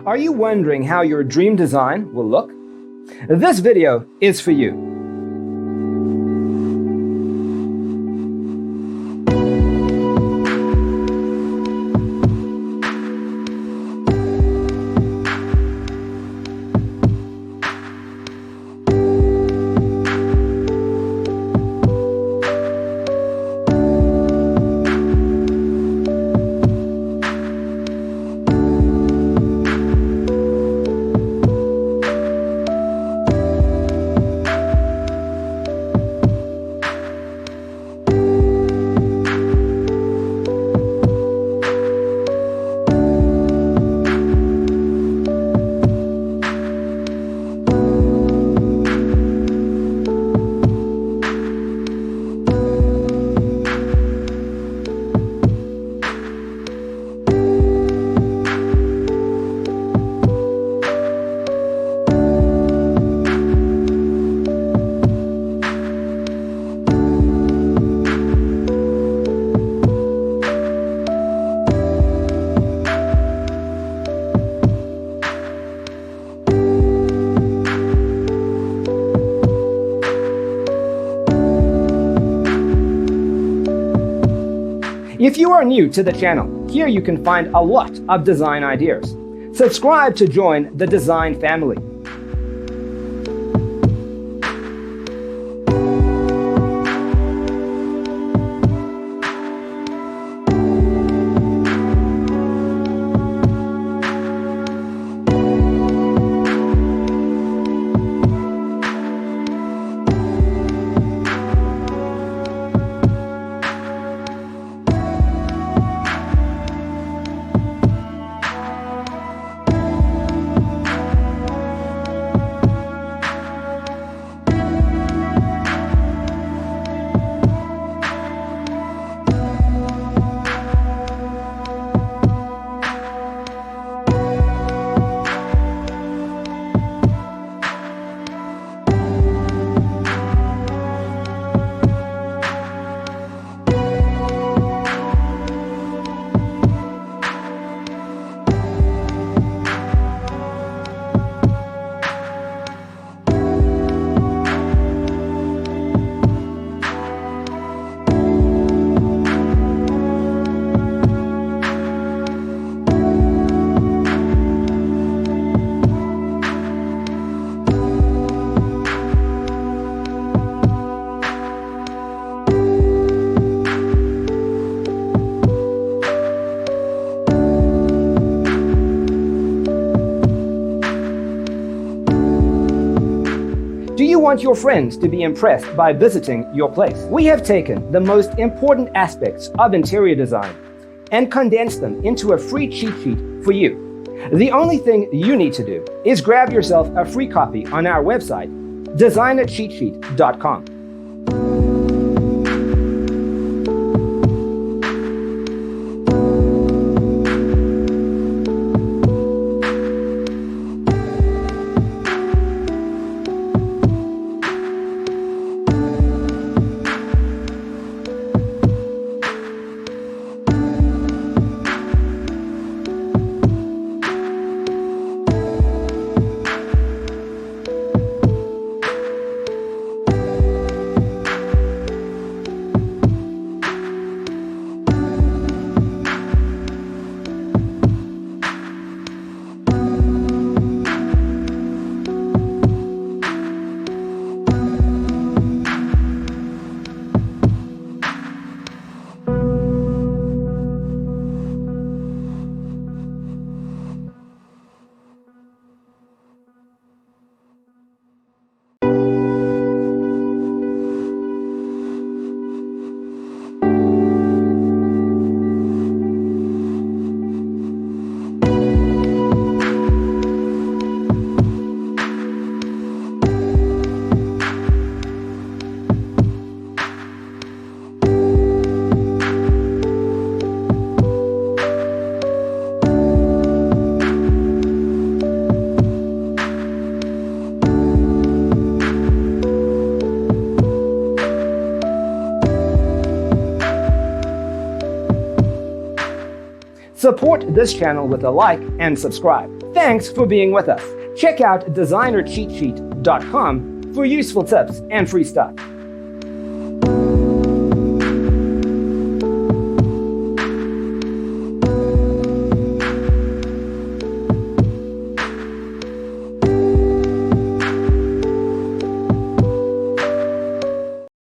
Are you wondering how your dream design will look? This video is for you. If you are new to the channel, here you can find a lot of design ideas. Subscribe to join the design family. Do you want your friends to be impressed by visiting your place? We have taken the most important aspects of interior design and condensed them into a free cheat sheet for you. The only thing you need to do is grab yourself a free copy on our website, designercheatsheet.com. Support this channel with a like and subscribe. Thanks for being with us. Check out designercheatsheet.com for useful tips and free stuff.